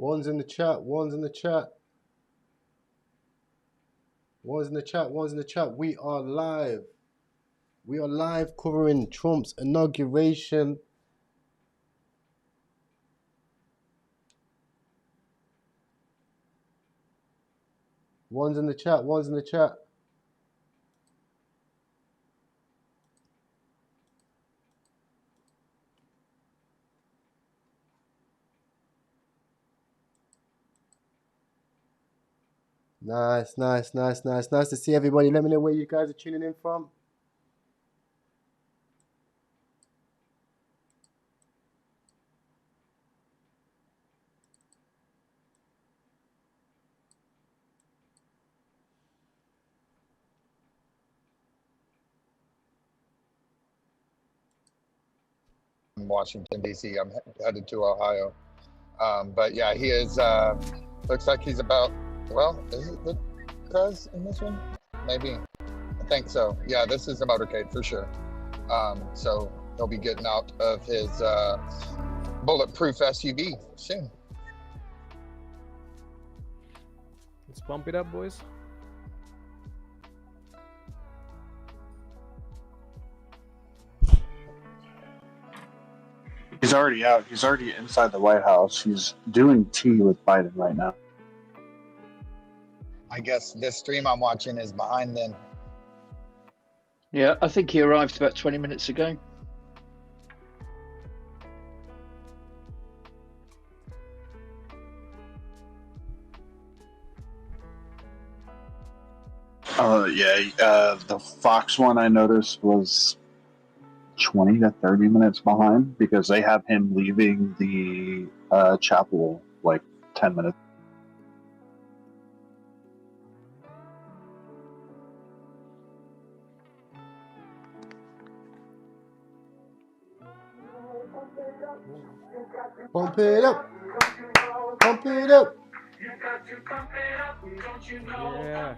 One's in the chat. One's in the chat. One's in the chat. One's in the chat. We are live. We are live covering Trump's inauguration. One's in the chat. One's in the chat. Nice, nice, nice, nice. Nice to see everybody. Let me know where you guys are tuning in from. Washington, D.C. I'm headed to Ohio. But yeah, he is, looks like he's about, well, is it the Prez in this one? Maybe. I think so. Yeah, this is a motorcade for sure. So he'll be getting out of his bulletproof SUV soon. Let's bump it up, boys. He's already out. He's already inside the White House. He's doing tea with Biden right now. I guess this stream I'm watching is behind then. Yeah, I think he arrived about 20 minutes ago. The Fox one I noticed was 20 to 30 minutes behind because they have him leaving the chapel like 10 minutes. Pump it up. Pump it up. Yeah.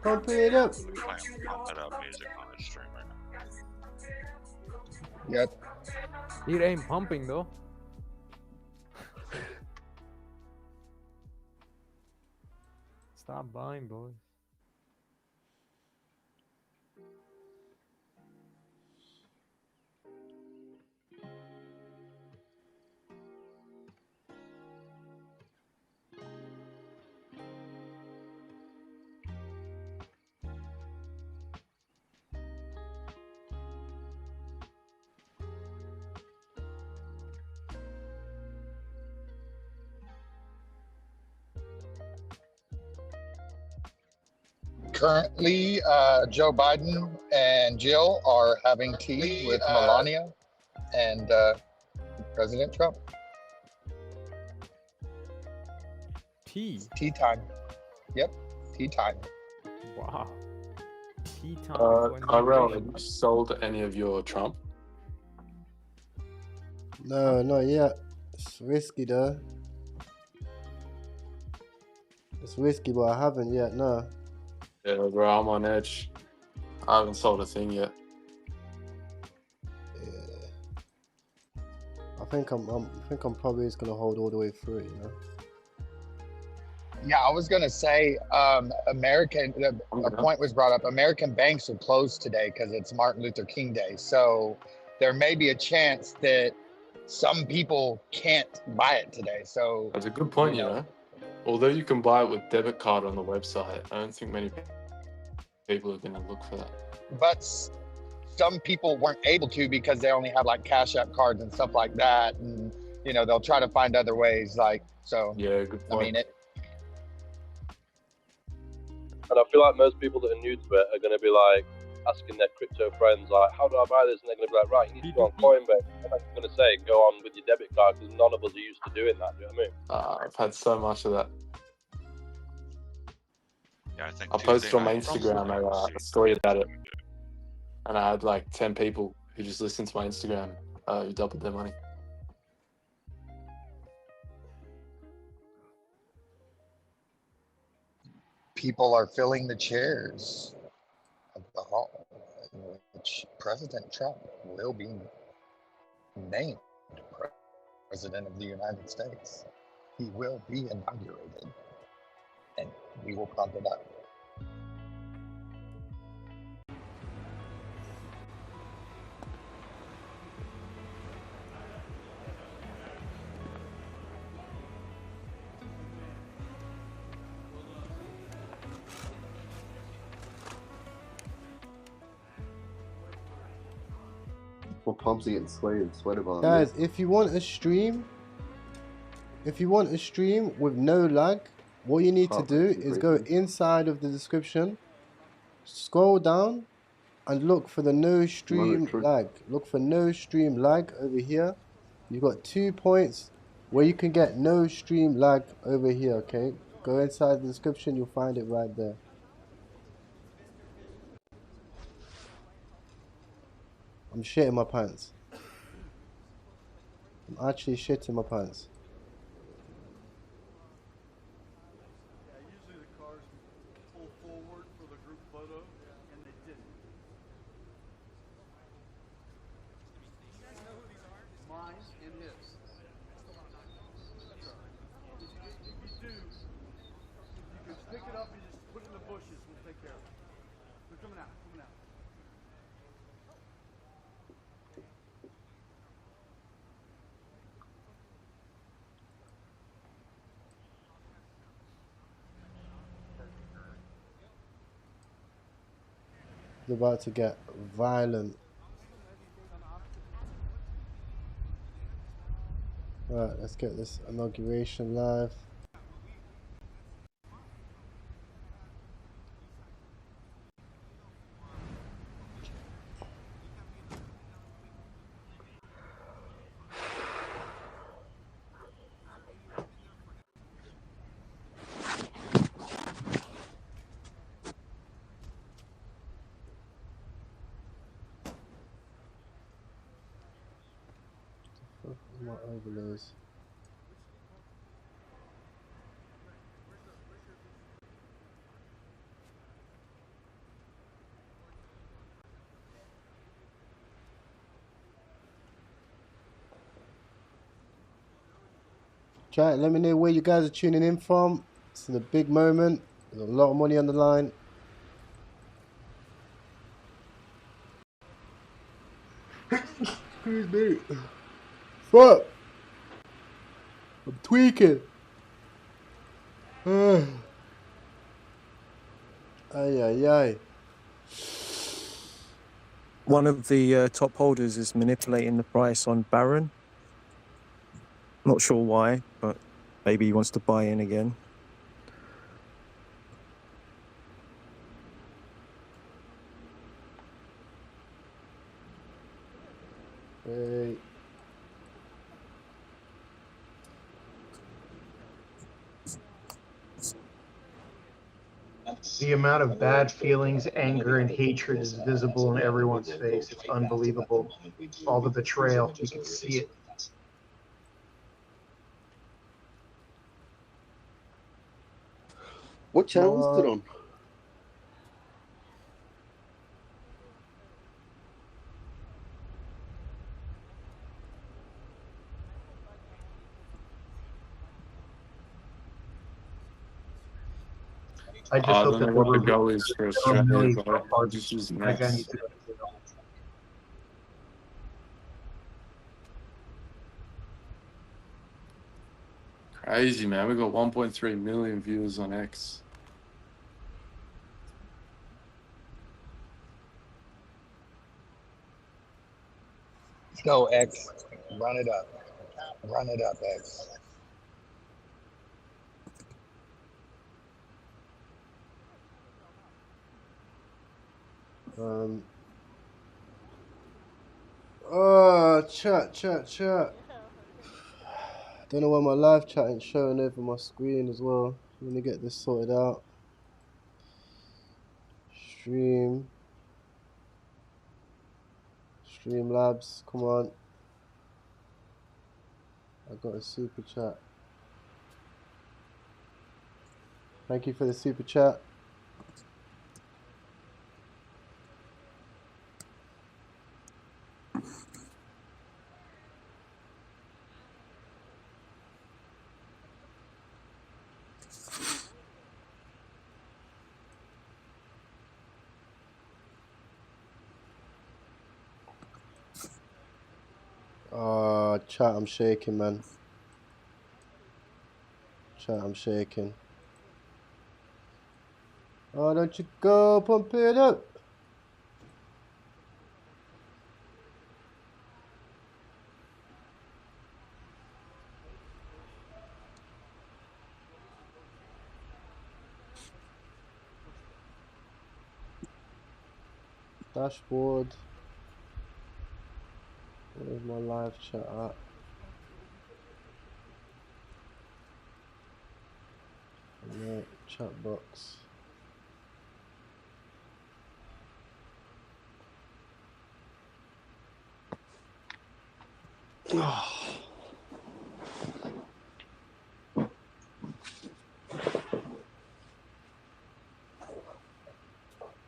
Pump it up. Playing Pump It Up music on the stream right now. Yep. It ain't pumping though. Stop buying, boys. Currently, Joe Biden and Jill are having tea with Melania and President Trump. Tea. Tea time. Yep, tea time. Wow. Tea time. Kyrell, have you sold any of your Trump? No, not yet. It's risky though. It's risky, but I haven't yet. No. Yeah, bro, I'm on edge. I haven't sold a thing yet. Yeah. I think I'm probably just gonna hold all the way through it, you know. Yeah, I was gonna say, a point was brought up. American banks are closed today because it's Martin Luther King Day. So there may be a chance that some people can't buy it today. So That's a good point, you know. Although you can buy it with debit card on the website, I don't think many people are going to look for that. But some people weren't able to because they only have like Cash App cards and stuff like that, and you know they'll try to find other ways. Like so. Yeah, good point. I mean it. And I feel like most people that are new to it are going to be like asking their crypto friends, like, how do I buy this? And they're going to be like, right, you need to go on Coinbase. And I'm going to say, go on with your debit card because none of us are used to doing that. Do you know what I mean? I've had so much of that. Yeah, I think I posted on my Instagram a story about it. And I had like 10 people who just listened to my Instagram who doubled their money. People are filling the chairs of the hall in which President Trump will be named President of the United States. He will be inaugurated, and we will pump it up. My palms are getting sweaty about guys, if you want a stream with no lag, what you need to do is go inside of the description, scroll down, and look for the no stream lag. Look for no stream lag over here. You've got 2 points where you can get no stream lag over here, okay? Go inside the description, you'll find it right there. I'm shitting my pants. I'm actually shitting my pants. Yeah, usually the cars pull forward for the group photo, and they didn't. You guys know who these are? Mine and his. If you do, you can pick it up and just put it in the bushes. We'll take care of it. They're coming out, coming out. It's about to get violent. Right, let's get this inauguration live. My overlays. Chat, let me know where you guys are tuning in from. It's a big moment. There's a lot of money on the line. Excuse me. Fuck! I'm tweaking. Ay, ay, ay. One of the top holders is manipulating the price on Baron. Not sure why, but maybe he wants to buy in again. Hey. The amount of bad feelings, anger, and hatred is visible in everyone's face. It's unbelievable. All the betrayal, you can see it. What channel is it on? I just I hope don't that know what the goal is for Australia, but I'm just using Max. Crazy, man. We got 1.3 million viewers on X. Let's go, X. Run it up. Run it up, X. Chat. Don't know why my live chat ain't showing over my screen as well. Let me get this sorted out. Streamlabs, come on. I got a super chat. Thank you for the super chat. Chat, I'm shaking, man. Chat, I'm shaking. Oh, don't you go, pump it up. Dashboard. Where's my live chat at? No, chat box.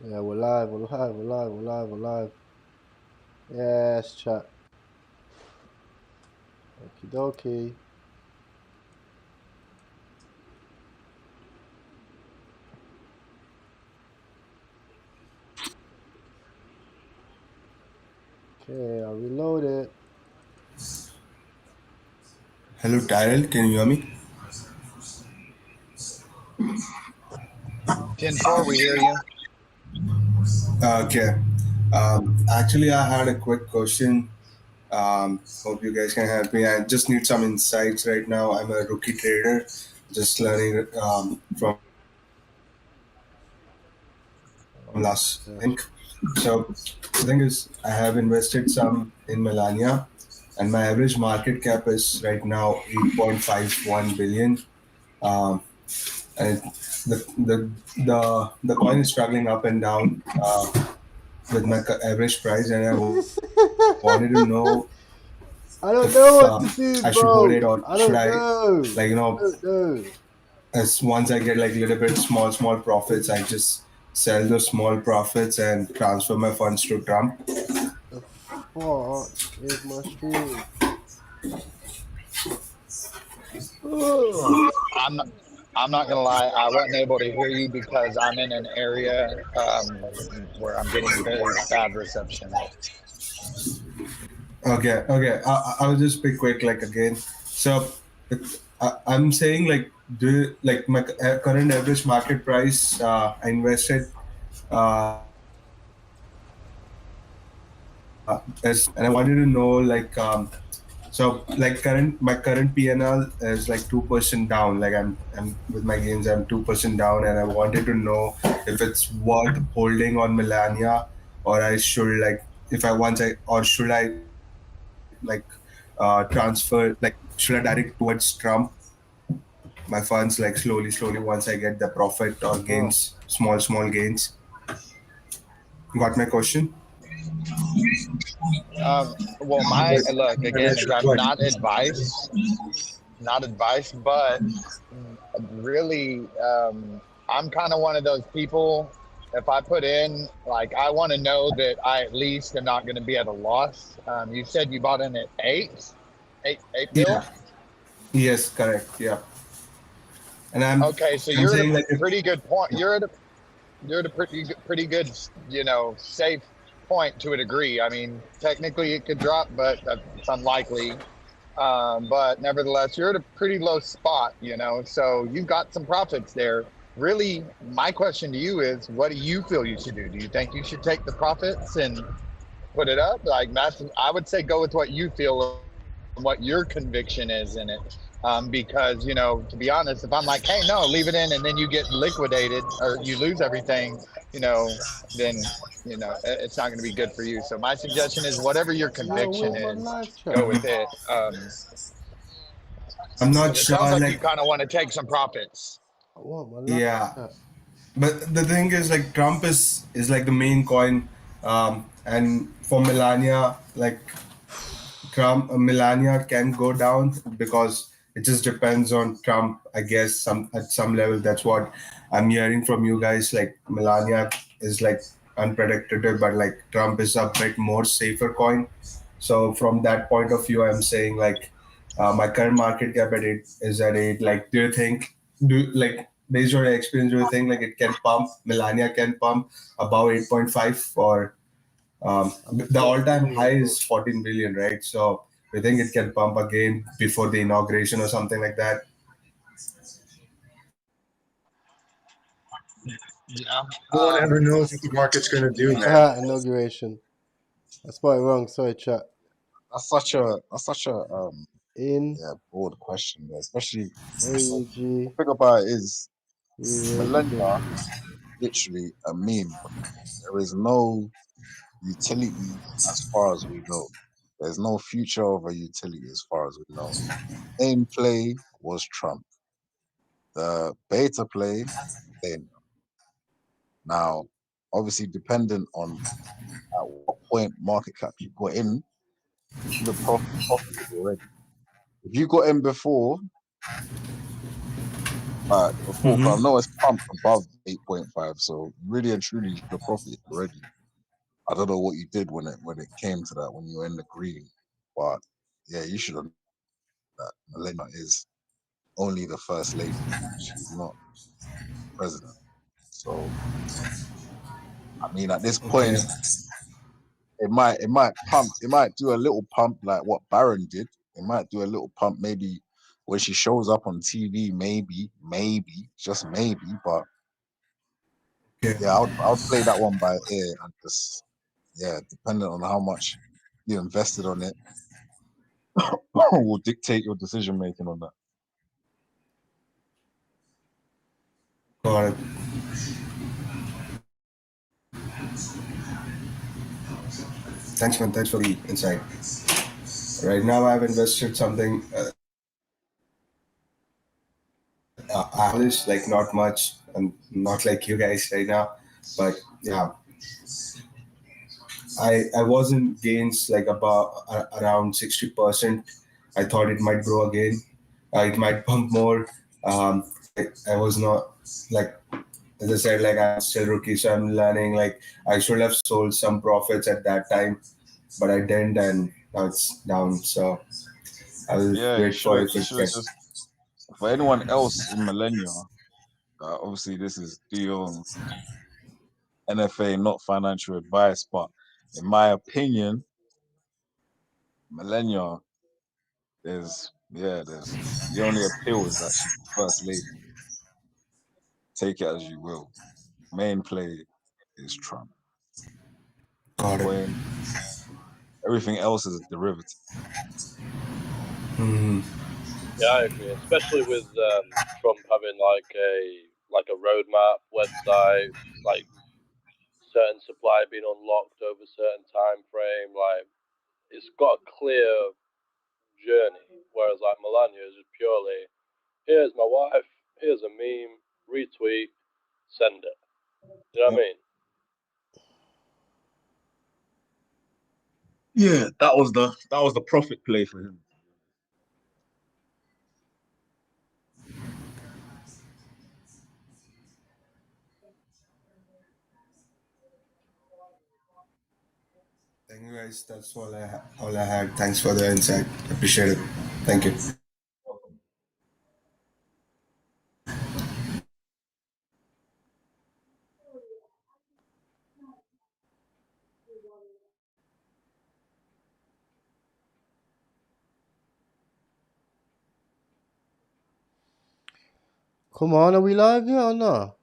Yeah, we're live, we're live, we're live, we're live, we're live. Yes, chat. Okie dokie. Okay, I'll reload it. Hello, Tyrell. Can you hear me? 10-4, we hear you. Okay. Actually, I had a quick question. Hope you guys can help me. I just need some insights right now. I'm a rookie trader, just learning from last week. So the thing is, I have invested some in Melania, and my average market cap is right now 8.51 billion. And the coin is struggling up and down with my average price, and I wanted to know I don't if know what to do, I should hold bro. it or I should don't I, know. like, you know, I don't know. as once I get like a little bit small profits, I just sell those small profits and transfer my funds to Trump. The fuck is my stream? I'm not gonna lie, I wasn't able to hear you because I'm in an area where I'm getting very bad reception. Okay. I'll just be quick, like, again. So I'm saying, like, like my current average market price, I invested and I wanted to know, like, so like my current PNL is like 2% down. Like I'm with my gains, I'm 2% down, and I wanted to know if it's worth holding on Melania, or I should, like, if I once I or should I, like, transfer, like, should I direct towards Trump my funds, like, slowly once I get the profit or gains, small gains. Got my question? Well, my look again is I'm not advice, but really, I'm kind of one of those people. If I put in, like, I want to know that I at least am not going to be at a loss. You said you bought in at eight bill. Yeah. Yes, correct. Yeah. And I'm okay. So I'm you're saying, at like, a pretty good point. You're at a pretty good, safe point to a degree. I mean, technically it could drop, but that's unlikely. But nevertheless, you're at a pretty low spot, so you've got some profits there. Really, my question to you is, what do you feel you should do? Do you think you should take the profits and put it up? Like, I would say go with what you feel and what your conviction is in it. Because, to be honest, if I'm like, hey, no, leave it in, and then you get liquidated or you lose everything, then, it's not going to be good for you. So my suggestion is whatever your conviction is, go with it. I'm not It sure, sounds like you like, kind of want to take some profits. yeah. But the thing is, like, Trump is like the main coin, and for Melania, like, Melania can go down because it just depends on Trump, I guess. At some level, that's what I'm hearing from you guys. Like, Melania is like unpredictable, but like Trump is a bit more safer coin. So from that point of view, I'm saying, like, my current market cap is at 8. Like, do you think based on your experience, do you think like it can pump, Melania can pump above 8.5, or the all-time high is 14 billion, right? So do you think it can pump again before the inauguration or something like that? Yeah. No one ever knows what the market's going to do, man. Inauguration. I spelled it wrong. Sorry, chat. That's such a In broad question, especially AEG. the thing about it is millennia Eration. is literally a meme. There is no utility as far as we know. There's no future of a utility as far as we know. Main play was Trump. The beta play, then. Now, obviously, dependent on at what point market cap you got in, the profited already. If you got in before, I know it's pumped above 8.5, so really and truly you should have profited already. I don't know what you did when it came to that, when you were in the green, but yeah, you should have. That Melania is only the first lady; she's not president. So, I mean, at this point, it might pump. It might do a little pump like what Barron did. It might do a little pump maybe when she shows up on TV. Maybe, just maybe. But yeah, I would play that one by ear and just depending on how much you invested on it, will dictate your decision making on that. Got it. Thanks, man. Thanks for the insight. Right now, I've invested something. Like not much, and not like you guys right now, but yeah, I was in gains like about around 60%. I thought it might grow again. It might pump more. I was not like, as I said, like I'm still rookie, so I'm learning. Like I should have sold some profits at that time, but I didn't, and now it's down. So I'll wait for it to get. Just, for anyone else in Millennia, obviously this is Dion NFA, not financial advice, but in my opinion, Millennia, there's the only appeal is that she's the first lady. Take it as you will. Main play is Trump. When everything else is a derivative. Yeah, I agree. Especially with Trump having like a roadmap website, like certain supply being unlocked over a certain time frame. Like it's got a clear journey. Whereas like Melania is just purely, here's my wife, here's a meme, retweet, send it. You know what I mean? Yeah, that was the profit play for him. Thank you guys. That's all I had. Thanks for the insight. Appreciate it. Thank you. Come on, are we live yet or not?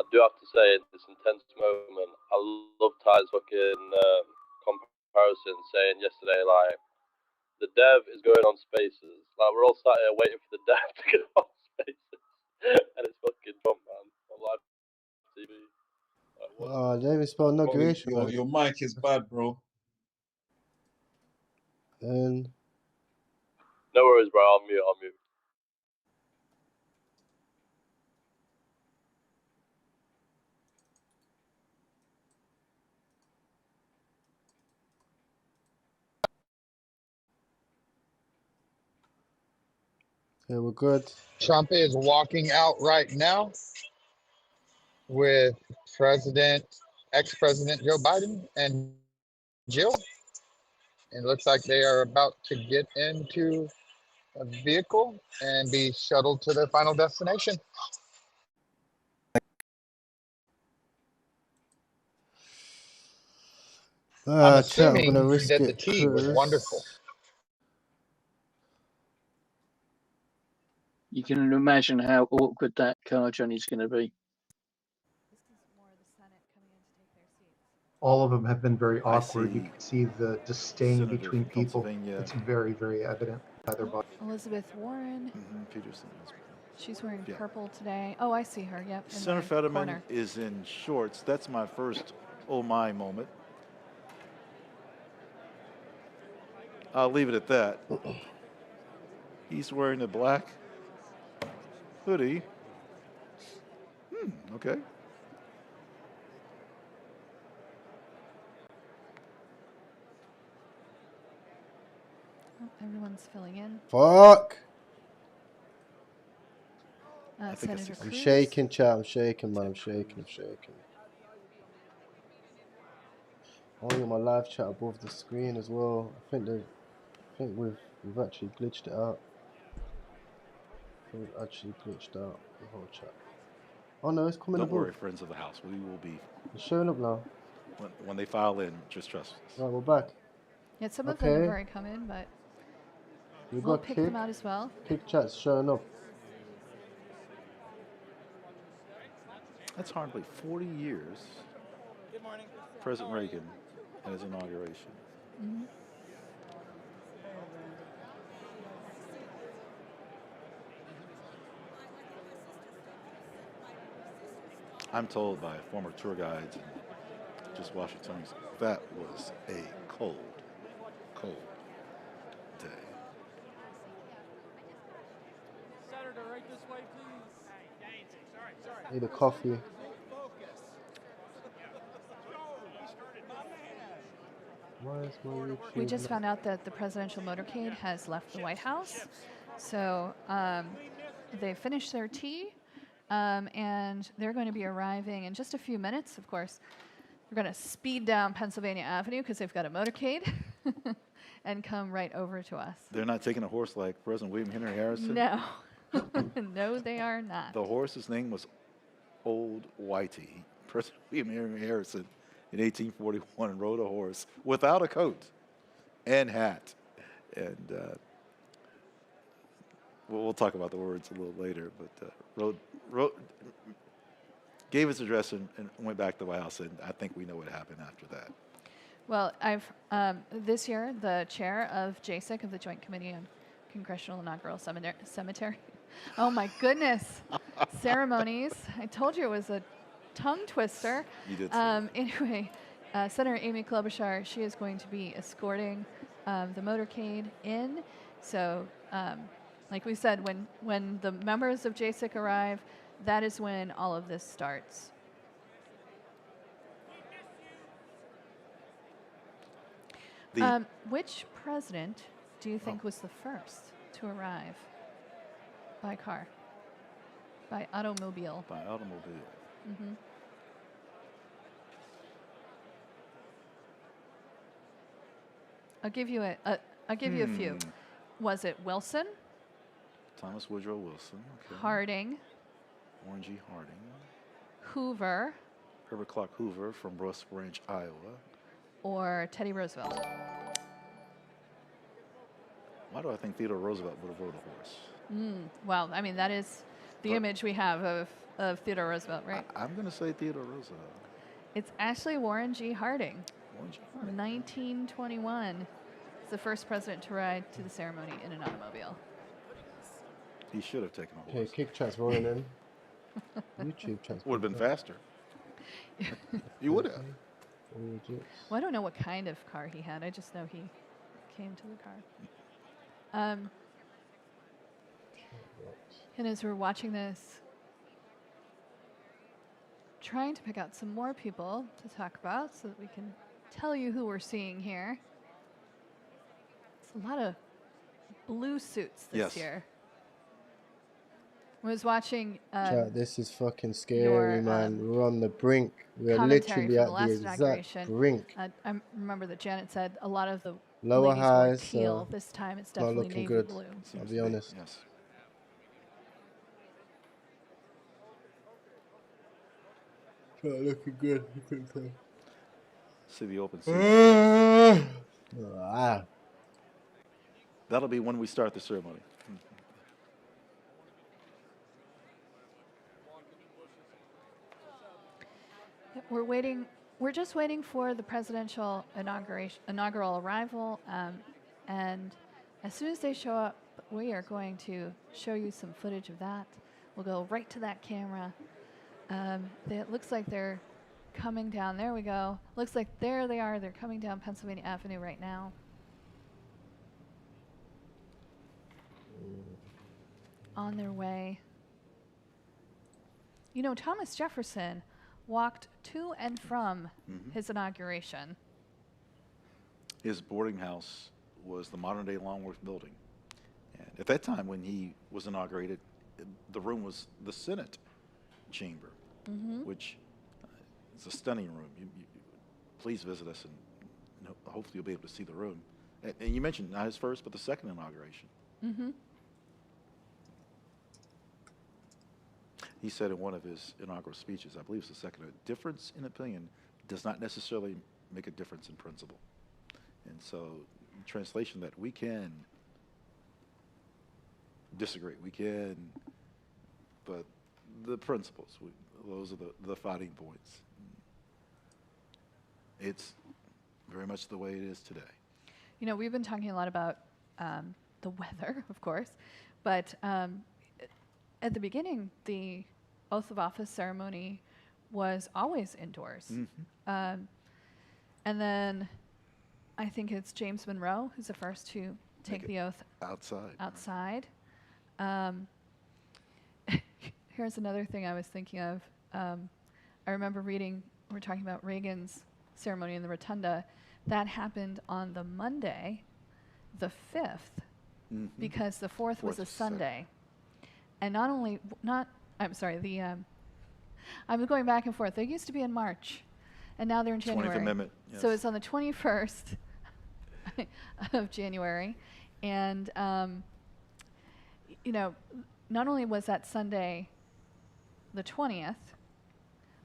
I do have to say, at this intense moment, I love Ty's fucking comparison saying yesterday, like, the dev is going on Spaces. Like we're all sat here waiting for the dev to get on Spaces, and it's fucking Trump, man, on live TV. Like, what? Oh, they even spell inauguration. Your mic is bad, bro. And No worries, bro. I'll mute. yeah, we're good. Trump is walking out right now with ex-President Joe Biden and Jill. It looks like they are about to get into a vehicle and be shuttled to their final destination. I'm Chat, I'm gonna assuming risk that the it. tea was wonderful. You can imagine how awkward that car journey's going to be. All of them have been very awkward. You see can see the disdain Senator between from people. Pennsylvania. It's very, very evident by their body. Elizabeth Warren. Peterson. She's wearing Yeah. purple today. Oh, I see her. Yep. In Senator the Fetterman corner. is in shorts. That's my first oh my moment. I'll leave it at that. He's wearing a black hoodie. Okay. Oh, everyone's filling in. Fuck. Senator I'm Cruz. shaking, chat. I'm shaking, man. I'm shaking. I want my live chat above the screen as well. I think we've actually glitched it out. We've actually glitched out the whole chat. Oh no, it's coming Don't above. worry, friends of the house. We will be. It's showing up now. When they file in, just trust us. Right, we're back. Yeah, some of them have already come in, but We've we'll got pick kick. them out as well. Kick chat's showing up. That's hardly 40 years. Good morning. President Reagan and his inauguration. Mm-hmm. I'm told by former tour guides and just Washingtonians, that was a cold day. Senator, right this way, please. Sorry. Need a coffee. We just found out that the presidential motorcade has left the White House. So they finished their tea, and they're going to be arriving in just a few minutes, of course. They're going to speed down Pennsylvania Avenue because they've got a motorcade and come right over to us. They're not taking a horse like President William Henry Harrison? No. No, they are not. The horse's name was Old Whitey. President William Henry Harrison in 1841 rode a horse without a coat and hat. And we'll talk about the words a little later, but gave his address and went back to the White House, and I think we know what happened after that. Well, this year, the chair of JSIC, of the Joint Committee on Congressional Inaugural Cemetery. Oh my goodness. Ceremonies. I told you it was a tongue twister. You did. Anyway, Senator Amy Klobuchar, she is going to be escorting the motorcade in. So, like we said, when the members of JSIC arrive, that is when all of this starts. Which president do you think was the first to arrive by car? By automobile? By automobile. Mm-hmm. I'll give you a few. Was it Wilson? Thomas Woodrow Wilson. Okay. Harding. Warren G. Harding. Hoover. Herbert Clark Hoover from Russ Branch, Iowa. Or Teddy Roosevelt? Why do I think Theodore Roosevelt would have rode a horse? Well, I mean, that is the image we have of Theodore Roosevelt, right? I'm going to say Theodore Roosevelt. It's actually Warren G. Harding. Warren G. Harding. 1921. the first president to ride to the ceremony in an automobile. He should have taken a horse. Okay, kick chat's rolling in. YouTube chat's Would have been faster. You would have. Well, I don't know what kind of car he had. I just know he came to the car. And as we're watching this, trying to pick out some more people to talk about so that we can tell you who we're seeing here. It's a lot of blue suits this year. I was watching. Chat, this is fucking scary, man. We're on the brink. We're literally at the exact brink. I remember that Janet said a lot of the Lower ladies highs. wore teal. This time it's definitely looking navy good. blue. I'll be honest. Yes. Not looking good. See the open seat. That'll be when we start the ceremony. We're waiting. We're just waiting for the presidential inaugural arrival, and as soon as they show up, we are going to show you some footage of that. We'll go right to that camera. It looks like they're coming down. There we go. Looks like there they are. They're coming down Pennsylvania Avenue right now. On their way. You know, Thomas Jefferson walked to and from his inauguration. His boarding house was the modern-day Longworth building. And at that time, when he was inaugurated, the room was the Senate chamber, which is a stunning room. Please visit us, and hopefully you'll be able to see the room. And you mentioned not his first, but the second inauguration. He said in one of his inaugural speeches, I believe it's the second, a difference in opinion does not necessarily make a difference in principle. And so, in translation, that we can disagree, we can, but the principles, those are the fighting points. It's very much the way it is today. You know, we've been talking a lot about the weather, of course, but at the beginning, the oath of office ceremony was always indoors. And then I think it's James Monroe who's the first to take the oath outside. Here's another thing I was thinking of. I remember reading, we're talking about Reagan's ceremony in the Rotunda. That happened on the Monday, the 5th, because the 4th was a Sunday. And I'm going back and forth. They used to be in March, and now they're in January. 20th Amendment, yes. So it's on the 21st of January. And, you know, not only was that Sunday the 20th,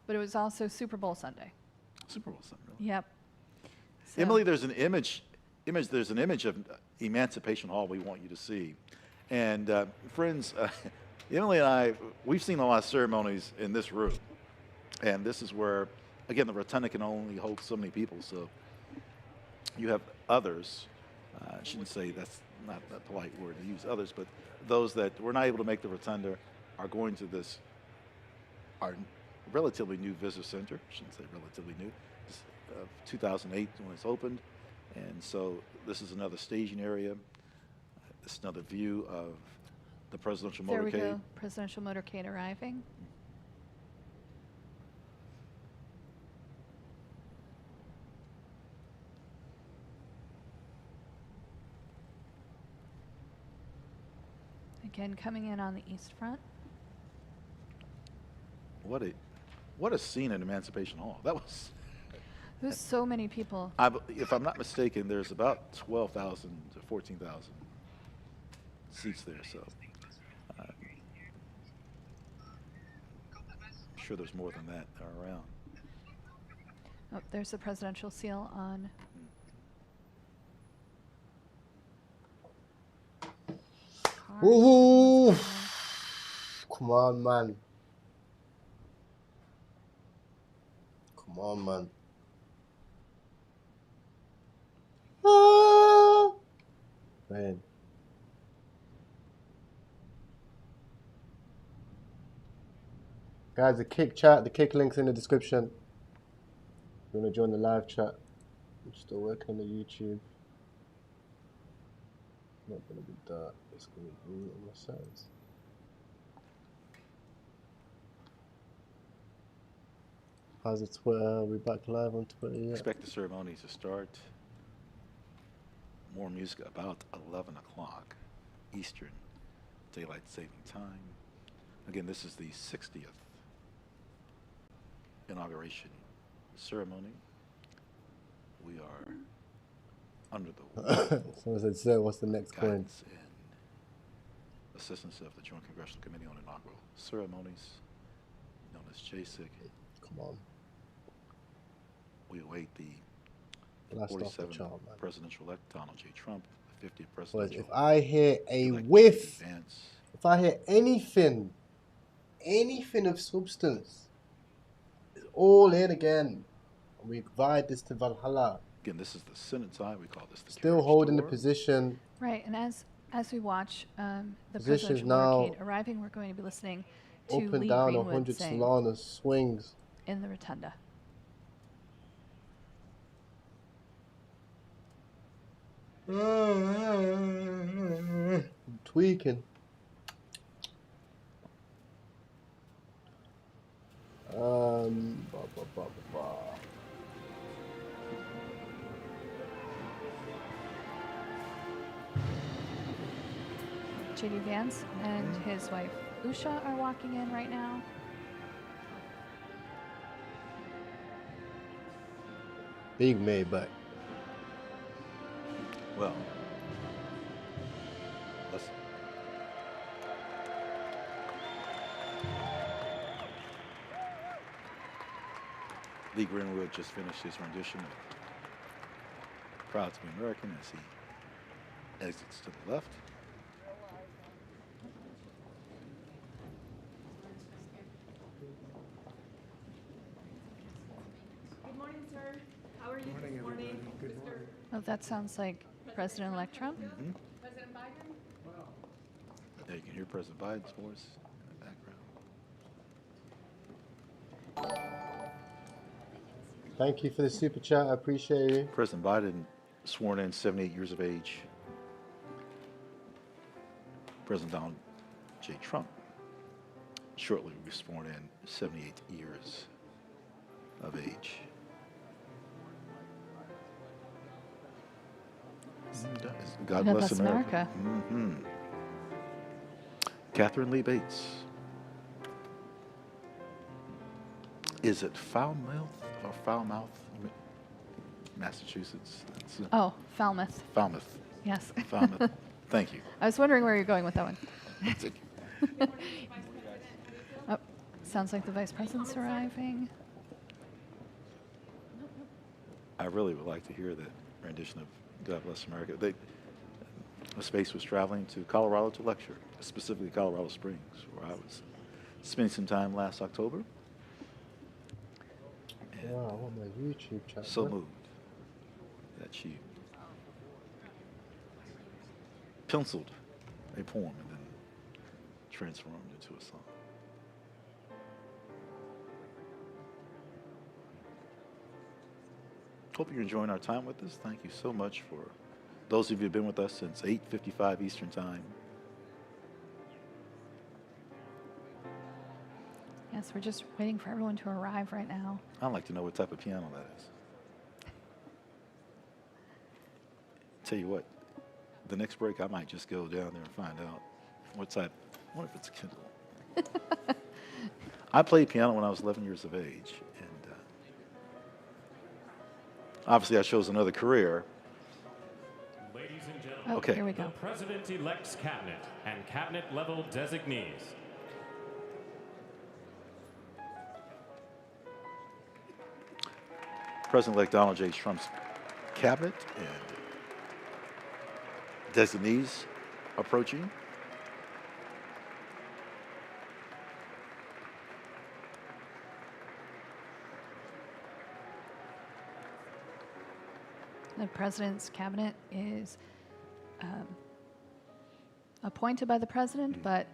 but it was also Super Bowl Sunday. Super Bowl Sunday, really? Yep. So Emily, there's an image of Emancipation Hall we want you to see. And friends, Emily and I, we've seen a lot of ceremonies in this room. And this is where, again, the rotunda can only hold so many people. So you have others. I shouldn't say that's not a polite word to use, others, but those that were not able to make the rotunda are going to this, our relatively new visitor center. I shouldn't say relatively new. It's, 2008 when it's opened. And so this is another staging area. It's another view of the presidential motorcade. There we go, presidential motorcade arriving. Again, coming in on the east front. What a scene at Emancipation Hall. That was. There's so many people. If I'm not mistaken, there's about 12,000 to 14,000 seats there. So I'm sure there's more than that around. Oh, there's the presidential seal on. Ooh. Come on, man. Come on, man. Ah. Guys, the kick chat, the kick link's in the description. If you want to join the live chat. I'm still working on the YouTube. Not gonna be dark. It's gonna be on my sides. How's it Twitter? We're back live on Twitter yet? Expect the ceremony to start. More music about 11 o'clock Eastern Daylight Saving Time. Again, this is the 60th inauguration ceremony. We are under the Someone said, what's the next point? guidance and assistance of the Joint Congressional Committee on Inaugural Ceremonies, known as JCIC. Come on. We await the Blast off the 47th chart, man. presidential-elect Donald J. Trump, the 50th Boys, presidential. if I hear a whiff, if I hear anything of substance, it's all in again. We ride this to Valhalla. Again, this is the Senate side. We call this the Still holding the position. Right, and as we watch the Positions presidential now motorcade arriving, we're going to be listening to up and Lee down Greenwood 100 saying Solana swings. in the rotunda. Tweaking. Blah, blah, blah, blah. J.D. Vance and his wife Usha are walking in right now. Big Maybach. Well, let's. Lee Greenwood just finished his rendition of Proud to be American as he exits to the left. Good morning, sir. How are you this morning? Good morning. Oh, that sounds like President-elect Trump. Mm-hmm. President Biden? Yeah, you can hear President Biden's voice in the background. Thank you for the super chat. I appreciate you. President Biden sworn in 78 years of age. President Donald J. Trump shortly will be sworn in 78 years of age. God bless America. Mm-hmm. Catherine Lee Bates. Is it Falmouth or Falmouth, Massachusetts? Oh, Falmouth. Falmouth. Yes. Falmouth. Thank you. I was wondering where you're going with that one. Thank you. Oh, sounds like the vice president's arriving. I really would like to hear that rendition of God Bless America. The Space was traveling to Colorado to lecture, specifically Colorado Springs, where I was spending some time last October. Wow, I want my YouTube chat. So moved that she penciled a poem and then transformed it into a song. Hope you're enjoying our time with us. Thank you so much for those of you who've been with us since 8:55 Eastern Time. Yes, we're just waiting for everyone to arrive right now. I'd like to know what type of piano that is. Tell you what, the next break I might just go down there and find out what type. I wonder if it's a Kindle. I played piano when I was 11 years of age, and obviously I chose another career. Ladies and gentlemen, Oh, Okay. here we go. the President-elect's cabinet and cabinet-level designees. President-elect Donald J. Trump's cabinet and designees approaching. The president's cabinet is appointed by the president, but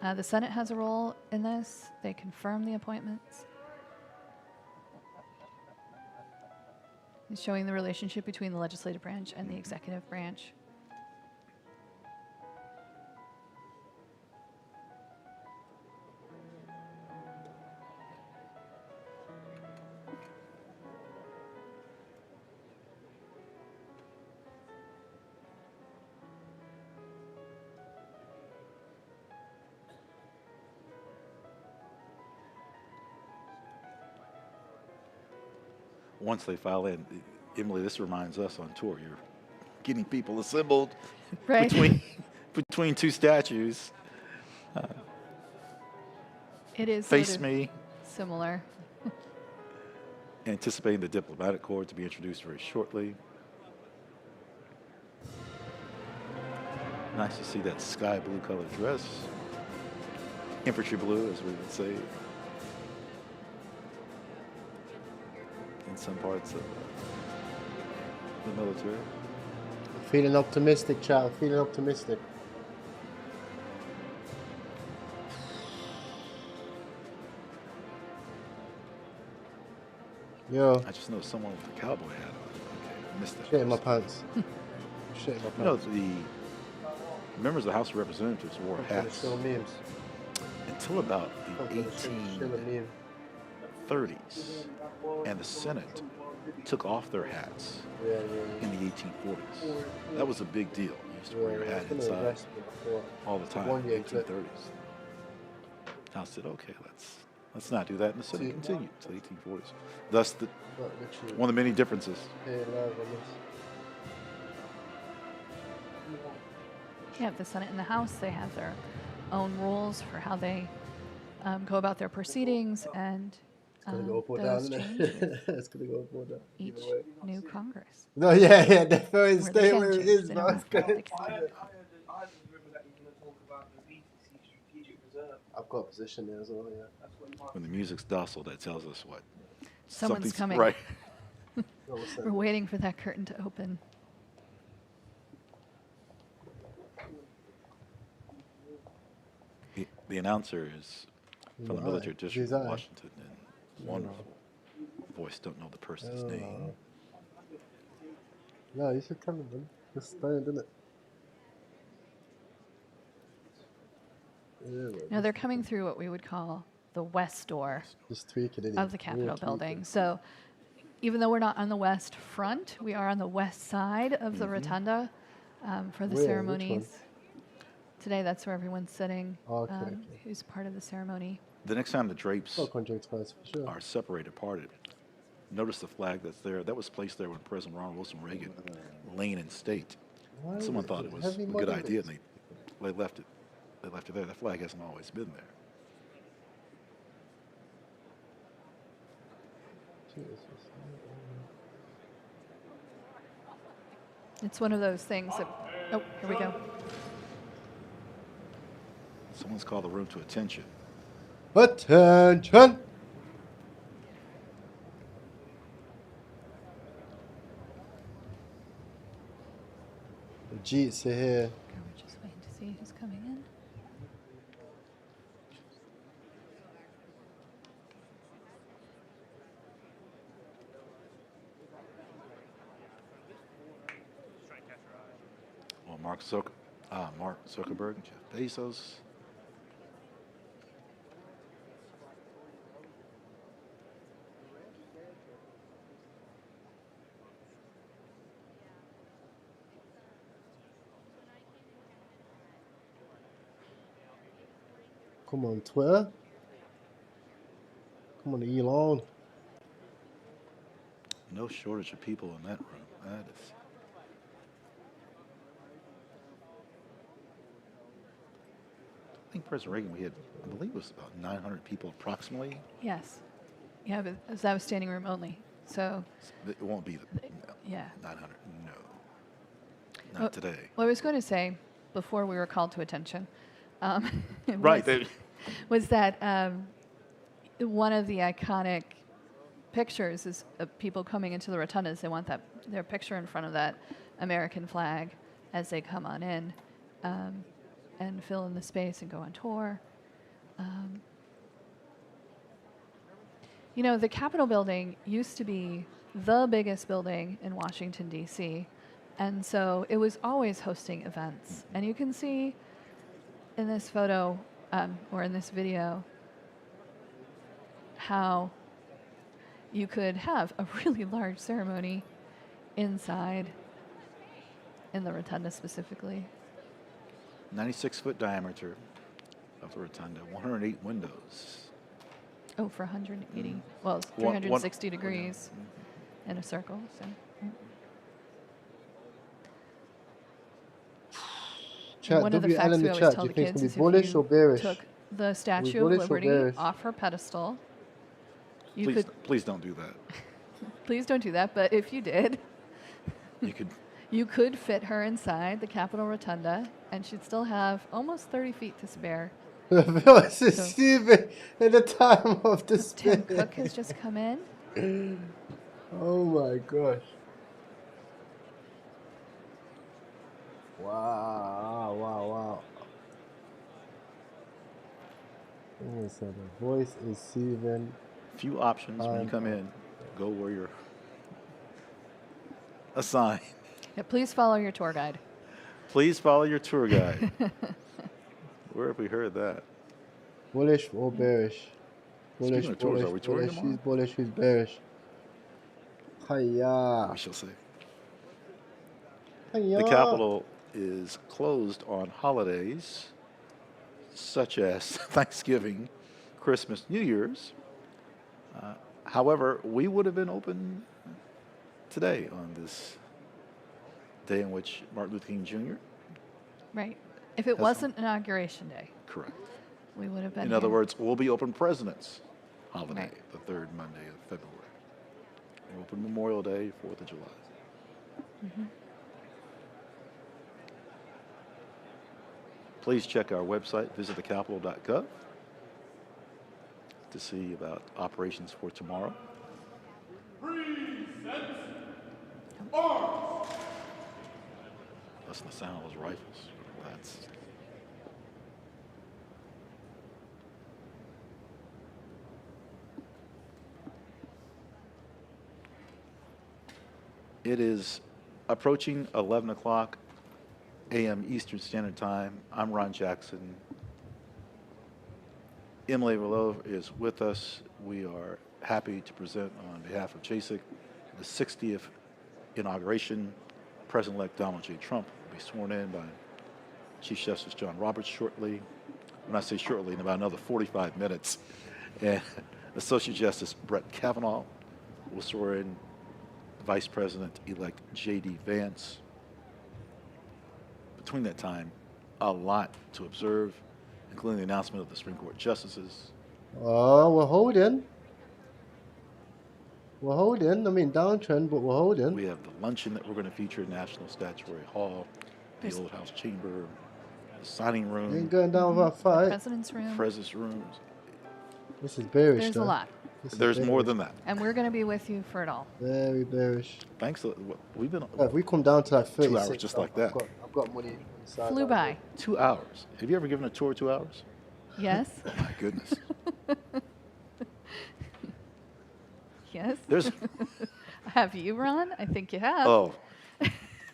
The Senate has a role in this. They confirm the appointments. It's showing the relationship between the legislative branch and the executive branch. Once they file in, Emily, this reminds us on tour, you're getting people assembled right. between two statues. It is Face sort of me. similar. Anticipating the diplomatic corps to be introduced very shortly. Nice to see that sky blue colored dress. Infantry blue, as we would say. In some parts of the military. Feeling optimistic, child. Feeling optimistic. Yo. I just know someone with a cowboy hat on. Okay, I missed that. Shit in my pants. Shit in my pants. You know, the members of the House of Representatives wore hats until about the 1830s, and the Senate took off their hats in the 1840s. That was a big deal. You used to wear your hat inside all the time in the 1830s. I said, okay, let's not do that, and the Senate continued until the 1840s. Thus, one of the many differences. Yeah, the Senate and the House, they have their own rules for how they go about their proceedings, and it's gonna go up or down, isn't it? It's gonna go up or down. Each new Congress. No, yeah, definitely Where stay they where can it change, is, they man. don't have to decide. I've got a position there as well, yeah. When the music's docile, that tells us what? Someone's coming. Right. We're waiting for that curtain to open. The announcer is from the military district of Washington, and wonderful voice. Don't know the person's name. No, you should come in, man. Just stand, isn't it? Yeah, Now they're coming through what we would call the west door just tweak it, of the Capitol building. So even though we're not on the west front, we are on the west side of the rotunda for the ceremonies. Today, that's where everyone's sitting, who's part of the ceremony. The next time the drapes are separated, parted, notice the flag that's there. That was placed there when President Ronald Wilson Reagan laying in state. Someone thought it was a good idea, and they left it. They left it there. That flag hasn't always been there. It's one of those things that, oh, here we go. Someone's called the room to attention. Attention! The Jeets are here. We're just waiting to see who's coming in. Well, Mark Zuckerberg and Jeff Bezos. Come on, Twitter. Come on, Elon. No shortage of people in that room. That is. I think President Reagan, we had, I believe it was about 900 people approximately. Yes. Yeah, but that was standing room only. So it won't be yeah. 900. No. Not today. Well, I was going to say, before we were called to attention, right. was that one of the iconic pictures is people coming into the rotundas. They want their picture in front of that American flag as they come on in and fill in the space and go on tour. You know, the Capitol building used to be the biggest building in Washington, D.C., and so it was always hosting events. And you can see in this photo, or in this video, how you could have a really large ceremony inside, in the rotunda specifically. 96-foot diameter of the rotunda, 108 windows. Oh, for 180. Well, it's 360 degrees in a circle. So. Chat, One of the WL facts in we the always chat. tell Do the you think kids it's is gonna be if bullish you or bearish? took the Statue of bullish or Liberty bearish? off her pedestal, you Please, could. please don't do that. Please don't do that. But if you did, You could. you could fit her inside the Capitol Rotunda, and she'd still have almost 30 feet to spare. This is Steven at the time of the Tim spin. Cook has just come in. Oh my gosh. Wow. Oh, so the voice is Steven. Few options when you come in. Go where you're assigned. Yeah, please follow your tour guide. Please follow your tour guide. Where have we heard that? Bullish or bearish? Bullish, Speaking of tours, are we touring bullish. tomorrow? Who's bullish, who's bearish? Hiya. We shall see. Hiya. The Capitol is closed on holidays such as Thanksgiving, Christmas, New Year's. However, we would have been open today on this day in which Martin Luther King Jr. Right. If it wasn't Inauguration Day. Correct. We would have been In other here. words, we'll be open President's holiday, Right. the third Monday of February. We're open Memorial Day, 4th of July. Mm-hmm. Please check our website, visitthecapitol.gov, to see about operations for tomorrow. Listen to the sound of those rifles. That's It is approaching 11 o'clock a.m. Eastern Standard Time. I'm Ron Jackson. Emily Relo is with us. We are happy to present on behalf of JASIC the 60th inauguration. President-elect Donald J. Trump will be sworn in by Chief Justice John Roberts shortly. When I say shortly, in about another 45 minutes. And Associate Justice Brett Kavanaugh will swear in Vice President-elect J.D. Vance. Between that time, a lot to observe, including the announcement of the Supreme Court justices. Oh, we're holding. We're holding. I mean, downtrend, but we're holding. We have the luncheon that we're going to feature in National Statuary Hall, the Old House Chamber, the signing room. Ain't going down without fight. President's room. President's rooms. This is bearish. There's though. a lot. This is There's more bearish. than that. And we're going to be with you for it all. Very bearish. Thanks. We've been If we come down to like 36, 2 hours just like that. I've got money on the side. Flew by. 2 hours. Have you ever given a tour 2 hours? Yes. Oh my goodness. Yes. There's. Have you, Ron? I think you have. Oh.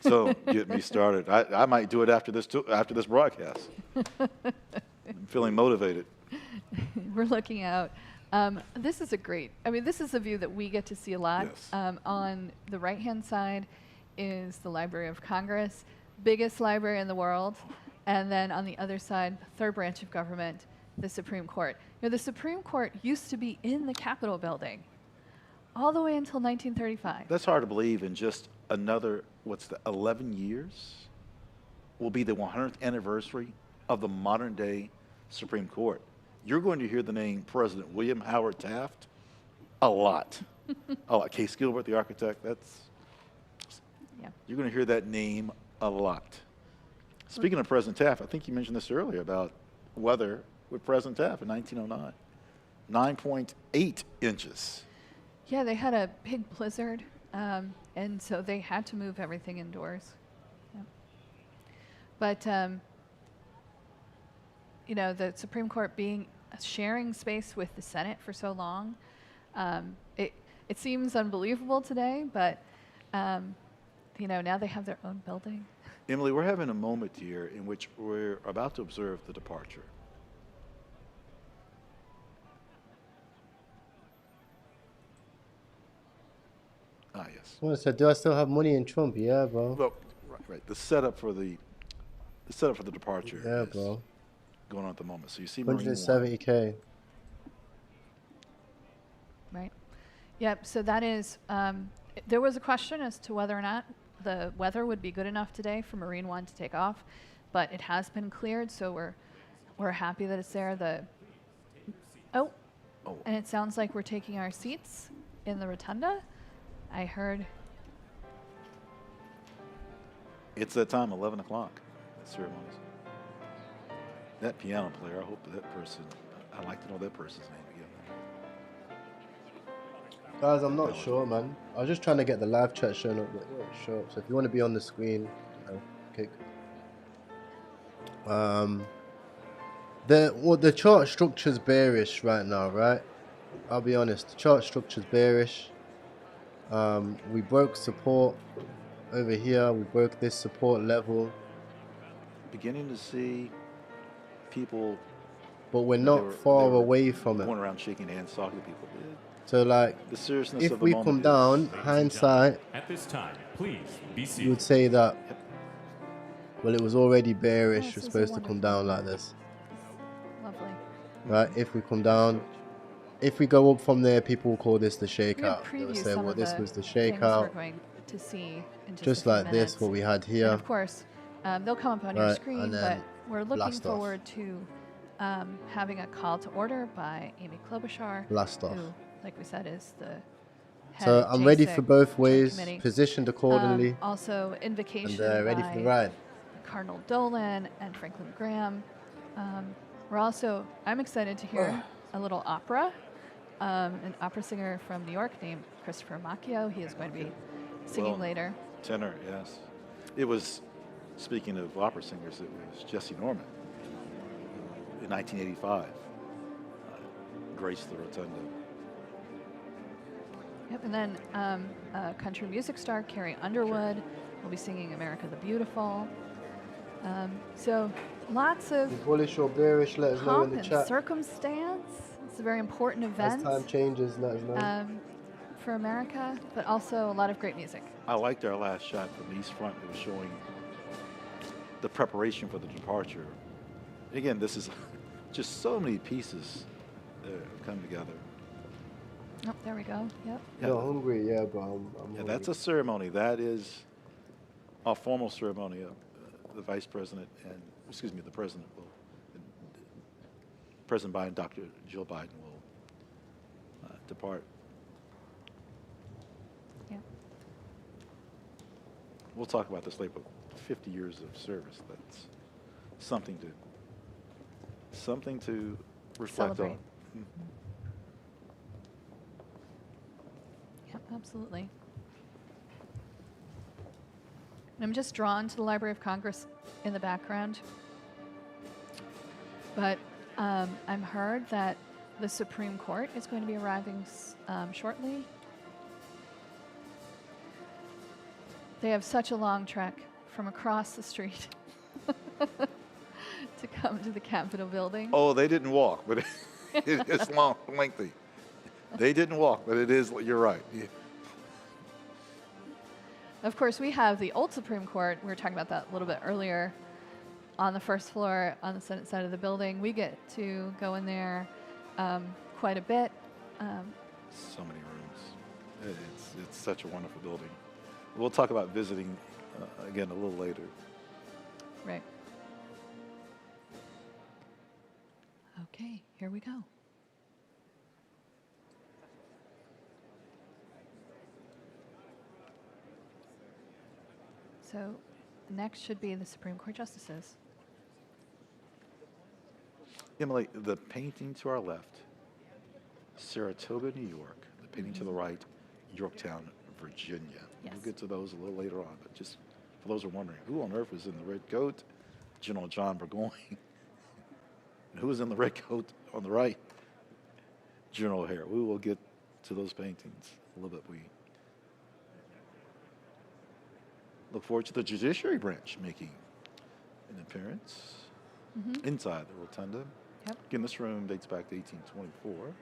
So get me started. I might do it after this broadcast. I'm feeling motivated. We're looking out. This is this is a view that we get to see a lot. Yes. On the right-hand side is the Library of Congress, biggest library in the world. And then on the other side, the third branch of government, the Supreme Court. You know, the Supreme Court used to be in the Capitol building all the way until 1935. That's hard to believe. In just another, 11 years will be the 100th anniversary of the modern day Supreme Court. You're going to hear the name President William Howard Taft a lot. A lot. Case Gilbert, the architect, you're going to hear that name a lot. Speaking of President Taft, I think you mentioned this earlier about weather with President Taft in 1909. 9.8 inches. Yeah, they had a big blizzard, and so they had to move everything indoors. Yep. But, you know, the Supreme Court being sharing space with the Senate for so long. It seems unbelievable today, but you know, now they have their own building. Emily, we're having a moment here in which we're about to observe the departure. Ah, yes. Well, so do I still have money in Trump? Yeah, bro. Well, right. The setup for the departure Yeah, is bro. going on at the moment. So you see Marine One. 170K. Right. Yep. So that is. There was a question as to whether or not the weather would be good enough today for Marine One to take off, but it has been cleared, so we're happy that it's there. Oh, and it sounds like we're taking our seats in the rotunda. I heard. It's that time, 11 o'clock, the ceremonies. That piano player, I hope that person, I'd like to know that person's name again. Guys, I'm not sure, man. I was just trying to get the live chat showing up, but it won't show up. So if you want to be on the screen, you know, kick. The chart structure's bearish right now, right? I'll be honest. The chart structure's bearish. We broke support over here. We broke this support level. Beginning to see people, but we're not far away from it. Going around shaking hands, talking to people. So like, the seriousness if of the we moment come down, hindsight, At this time, please be seated. you would say that, well, it was already bearish. This We're is a supposed to come down like this. Lovely. Right? If we come down, if we go up from there, people will call this the We had shakeout. They will previewed say, some well, of this the was the things we're shakeout. going to see in just Just a few like minutes. this, what we had here. And of course, they'll come up on your Right, screen, and but then we're looking blast off. forward to having a call to order by Amy Klobuchar, Blast off. who, like we said, is the head So of I'm ready JSIC for both Joint ways, Committee. positioned accordingly, Also, invocation and ready for the ride. Cardinal Dolan and Franklin Graham. I'm excited to hear a little opera. An opera singer from New York named Christopher Macchio. He is going to be singing later. Tenor, yes. It was, speaking of opera singers, it was Jesse Norman in 1985. Graced the Rotunda. Yep, and then country music star Carrie Underwood will be singing America the Beautiful. So lots of bullish or bearish, let us know in pomp the and chat. circumstance. It's a very important event. As time changes, let us know. For America, but also a lot of great music. I liked our last shot from the East Front. It was showing the preparation for the departure. Again, this is just so many pieces that come together. Oh, there we go. Yep. You're hungry, yeah, but I'm hungry. That's a ceremony. That is a formal ceremony of the Vice President and, the President will, President Biden, Dr. Jill Biden will depart. Yeah. We'll talk about this later, but 50 years of service, that's something to reflect Celebrate. on. Mm-hmm. Yep, absolutely. And I'm just drawn to the Library of Congress in the background. But I'm heard that the Supreme Court is going to be arriving shortly. They have such a long trek from across the street to come to the Capitol building. Oh, they didn't walk, but it's long, lengthy. They didn't walk, but it is, you're right. Yeah. Of course, we have the old Supreme Court. We were talking about that a little bit earlier on the first floor on the Senate side of the building. We get to go in there quite a bit. So many rooms. It's such a wonderful building. We'll talk about visiting again a little later. Right. Okay, here we go. So next should be the Supreme Court justices. Emily, the painting to our left, Saratoga, New York. The painting to the right, Yorktown, Virginia. Yes. We'll get to those a little later on, but just for those who are wondering, who on earth was in the red coat? General John Burgoyne. who is in the red coat on the right? General O'Hare. We will get to those paintings a little bit. We look forward to the Judiciary branch making an appearance inside the rotunda. Yep. Again, this room dates back to 1824.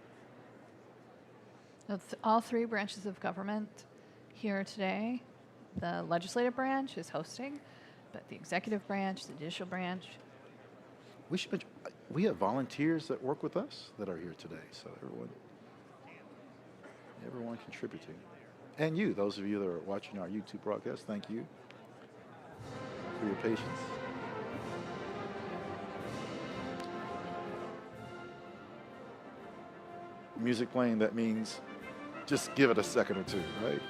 All three branches of government here today. The legislative branch is hosting, but the executive branch, the judicial branch. We have volunteers that work with us that are here today, so everyone contributing. And you, those of you that are watching our YouTube broadcast, thank you for your patience. Music playing, that means just give it a second or two, right?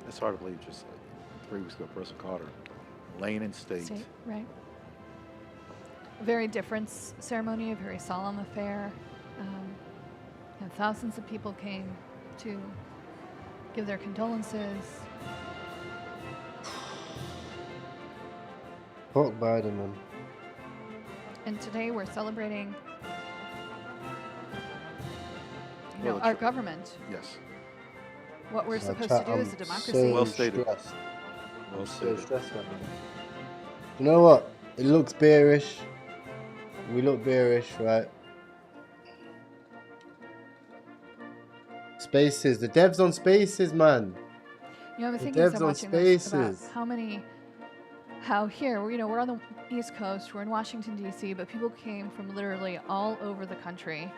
It's hard to believe just 3 weeks ago, President Carter laying in state. Right. A very different ceremony, a very solemn affair. And thousands of people came to give their condolences. Fuck Biden, man. And today we're celebrating, Well, our government. Yes. What we're supposed to do as a democracy. So Well stated. stressed. Well So stated. stressed right now. You know what? It looks bearish. We look bearish, right? Spaces. The devs on Spaces, man. I'm The thinking as devs I'm on watching this about Spaces. how here, we're on the East Coast, we're in Washington, D.C., but people came from literally all over the country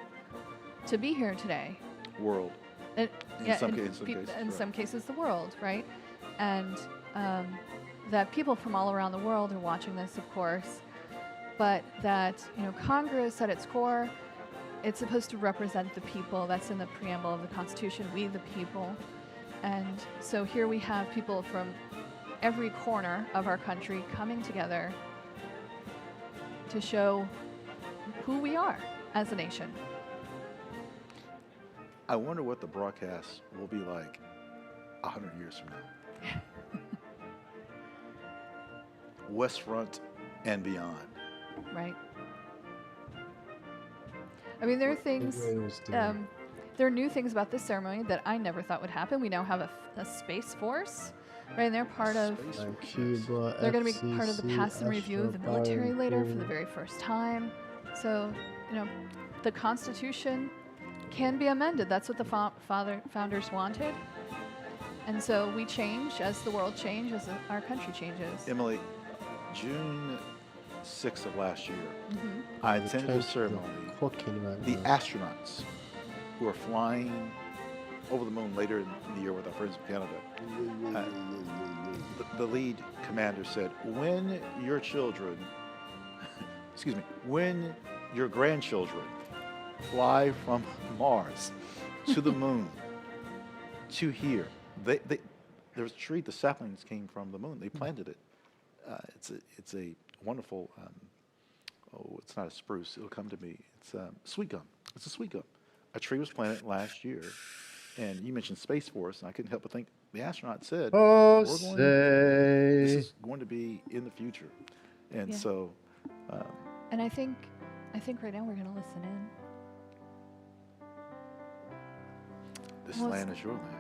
to be here today. World. In some cases, right. some cases, the world, right? And that people from all around the world are watching this, of course, but that Congress at its core, it's supposed to represent the people. That's in the preamble of the Constitution, we the people. And so here we have people from every corner of our country coming together to show who we are as a nation. I wonder what the broadcast will be like 100 years from now. West Front and beyond. Right. I mean, there are things, there are new things about this ceremony that I never thought would happen. We now have a Space Force, right? And they're part of, they're going to be part of the pass and review of the military later for the very first time. So, the Constitution can be amended. That's what the founders wanted. And so we change as the world changes, as our country changes. Emily, June 6th of last year, I attended a ceremony. The astronauts who are flying over the moon later in the year with our friends from Canada. The lead commander said, when your children, when your grandchildren fly from Mars to the moon to here, there's a tree, the saplings came from the moon. They planted it. It's a wonderful, it's not a spruce, it'll come to me. It's sweet gum. It's a sweet gum. A tree was planted last year, and you mentioned Space Force, and I couldn't help but think the astronaut said, this is going to be in the future. And so... and I think right now we're going to listen in. This land is your land.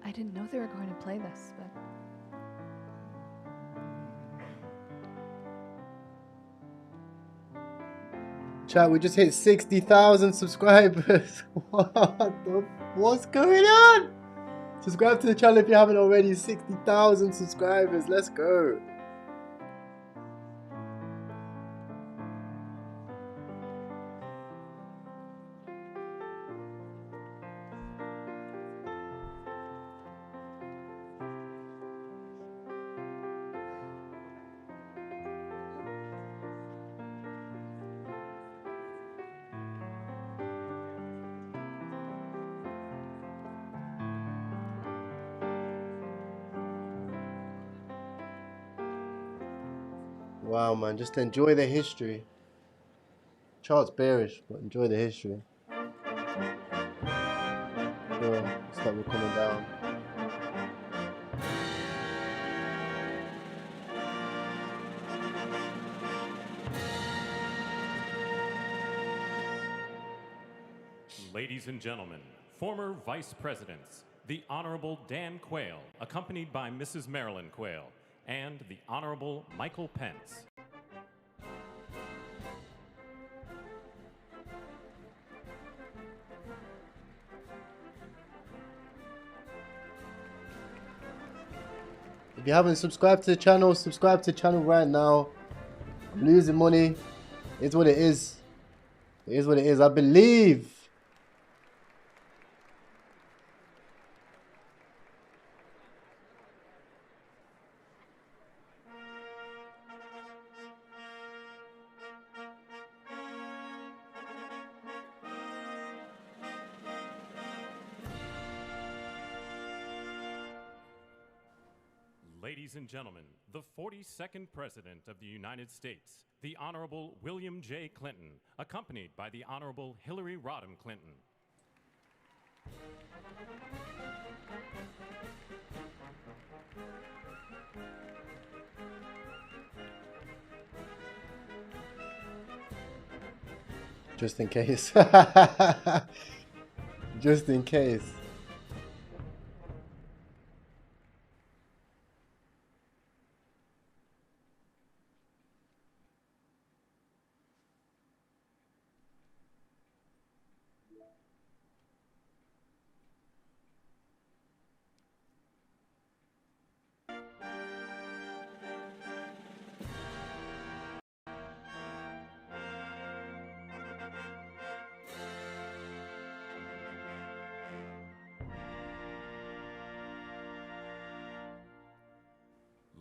I didn't know they were going to play this, but... Chat, we just hit 60,000 subscribers. What's going on? Subscribe to the channel if you haven't already. 60,000 subscribers. Let's go. Wow, man, just enjoy the history. Chart's bearish, but enjoy the history. Sure, looks like we're coming down. Ladies and gentlemen, former Vice Presidents, the Honorable Dan Quayle, accompanied by Mrs. Marilyn Quayle, and the Honorable Michael Pence. If you haven't subscribed to the channel, subscribe to the channel right now. I'm losing money. It's what it is. It is what it is. I believe. Ladies and gentlemen, the 42nd President of the United States, the Honorable William J. Clinton, accompanied by the Honorable Hillary Rodham Clinton. Just in case. Just in case.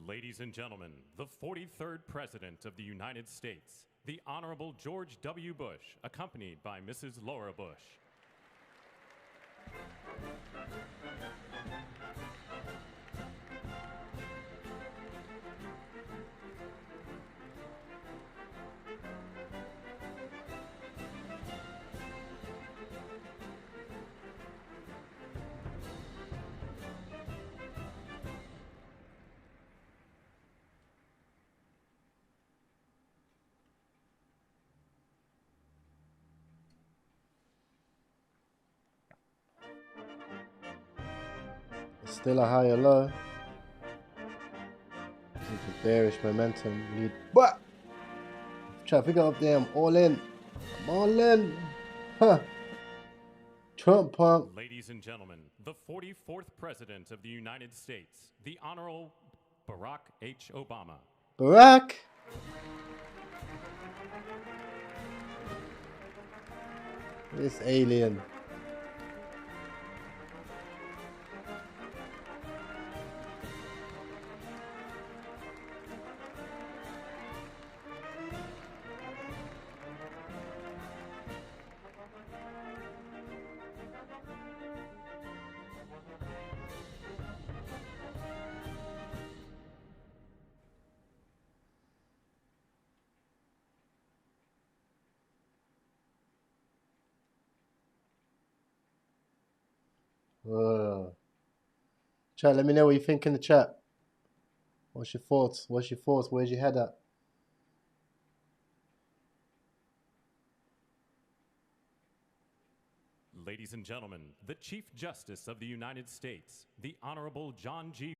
Ladies and gentlemen, the 43rd President of the United States, the Honorable George W. Bush, accompanied by Mrs. Laura Bush. Still a higher low. This is a bearish momentum. We need what? Try to figure out there. I'm all in. I'm all in. Huh. Trump pump. Ladies and gentlemen, the 44th President of the United States, the Honorable Barack H. Obama. Barack. This alien. Chat, let me know what you think in the chat. What's your thoughts? What's your thoughts? Where's your head at? Ladies and gentlemen, the Chief Justice of the United States, the Honorable John G.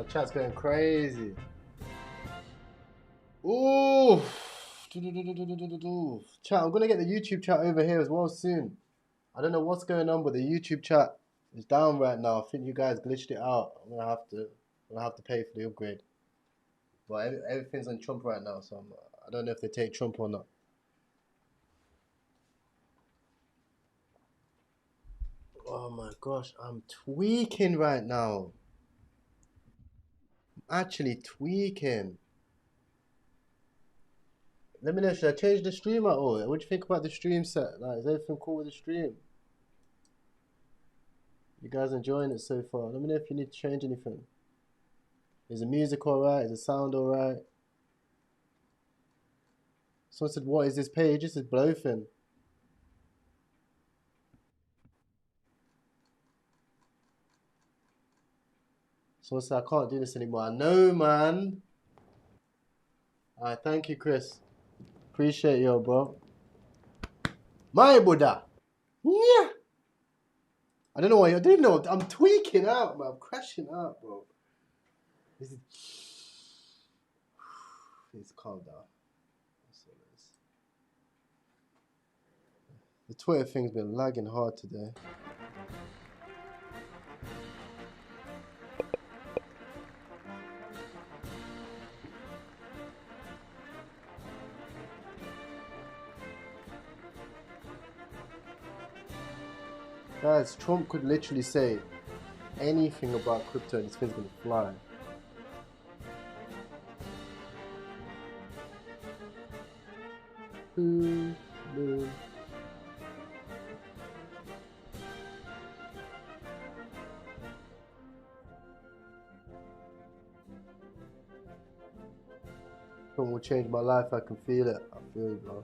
Chat's going crazy. Ooh. Chat, I'm gonna get the YouTube chat over here as well soon. I don't know what's going on, but the YouTube chat is down right now. I think you guys glitched it out. I'm gonna have to pay for the upgrade. But everything's on Trump right now, so I don't know if they take Trump or not. Oh my gosh, I'm tweaking right now. I'm actually tweaking. Let me know, should I change the stream at all? What do you think about the stream set? Like, is everything cool with the stream? You guys enjoying it so far? Let me know if you need to change anything. Is the music alright? Is the sound alright? Someone said, what is this page? This is Blowfin. Someone said, I can't do this anymore. I know, man. Alright, thank you, Chris. Appreciate you, bro. My Buddha. Yeah. I don't know why. I don't even know. I'm tweaking out, man. I'm crashing out, bro. This is... Please calm down. The Twitter thing's been lagging hard today. Guys, Trump could literally say anything about crypto and this thing's gonna fly. Trump will change my life, I can feel it. I feel it, bro.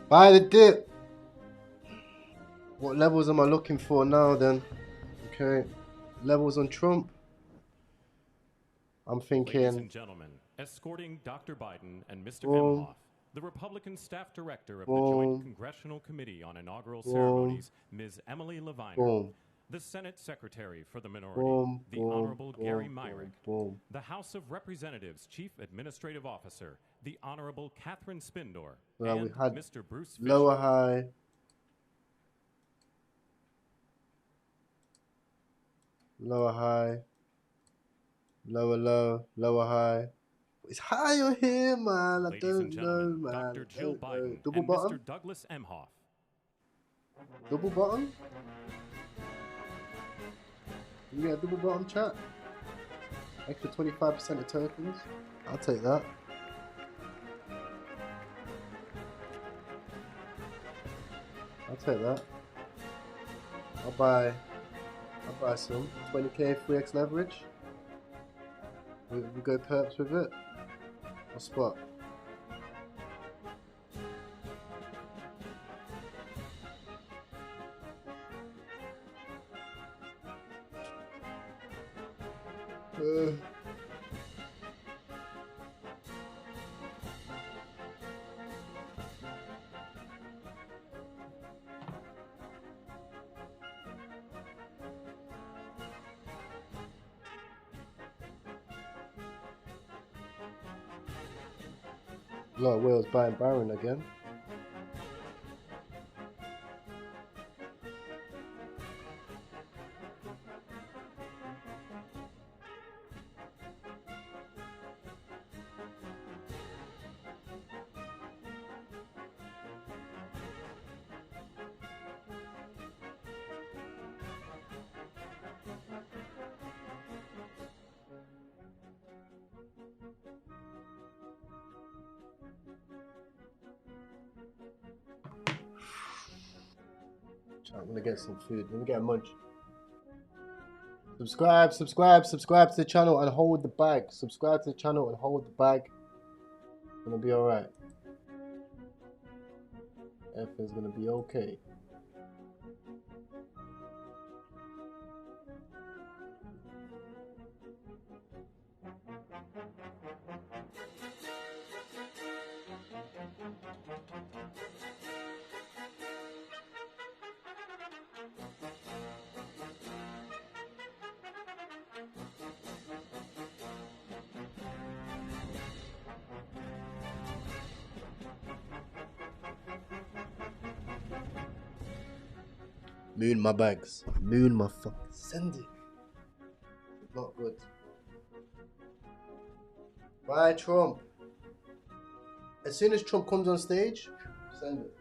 Buy the dip. What levels am I looking for now then? Okay. Levels on Trump. I'm thinking. Ladies and gentlemen, escorting Dr. Biden and Mr. Emhoff, the Republican staff director of the Joint Congressional Committee on Inaugural Ceremonies, Ms. Emily Levine. The Senate Secretary for the Minority, the Honorable Gary Myrick, the House of Representatives Chief Administrative Officer, the Honorable Catherine Spindor, and we had Mr. Bruce Fisher. Lower high. Lower high. Lower low. Lower high. It's higher here, man. I don't know, man. Dr. Jill Biden Double and bottom? Mr. Douglas Emhoff. Double bottom? Can we get a double bottom chat? Extra 25% of tokens. I'll take that. I'll take that. I'll buy some 20k 3x leverage. We go perps with it. Or spot. A lot of whales buying Baron again. I'm gonna get some food. Let me get a munch. Subscribe to the channel and hold the bag. Subscribe to the channel and hold the bag. It's gonna be alright. Everything's gonna be okay. Moon my bags. Moon my fuck. Send it. Not good. Bye, Trump. As soon as Trump comes on stage, send it.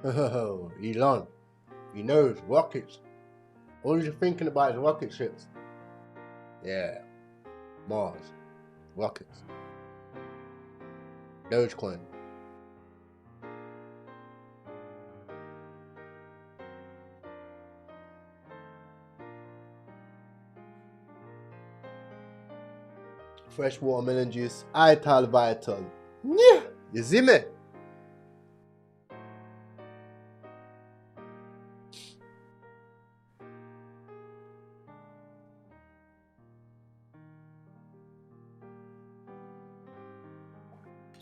Oh, Elon. He knows rockets. All he's thinking about is rocket ships. Yeah. Mars. Rockets. Dogecoin. Fresh watermelon juice. Ital Vital. Yeah. You see me?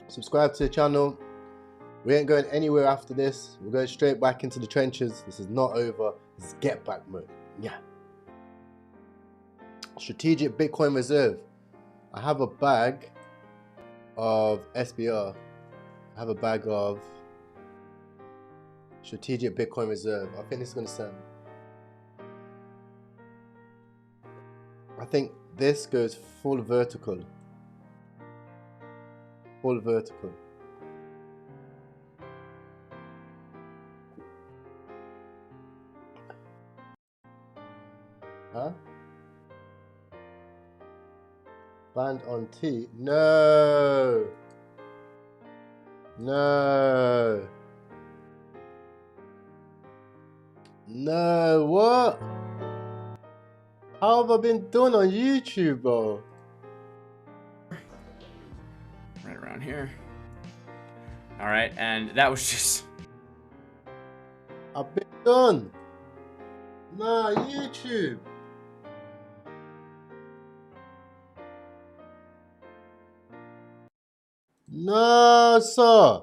Subscribe to the channel. We ain't going anywhere after this. We're going straight back into the trenches. This is not over. This is get back mode. Yeah. Strategic Bitcoin Reserve. I have a bag of SBR. I have a bag of Strategic Bitcoin Reserve. I think this is going to send. I think this goes full vertical. Full vertical. Huh? Band on T? No. No. No, what? How have I been doing on YouTube, bro? Right around here. All right, and that was just... I've been done. Nah, YouTube. No, sir.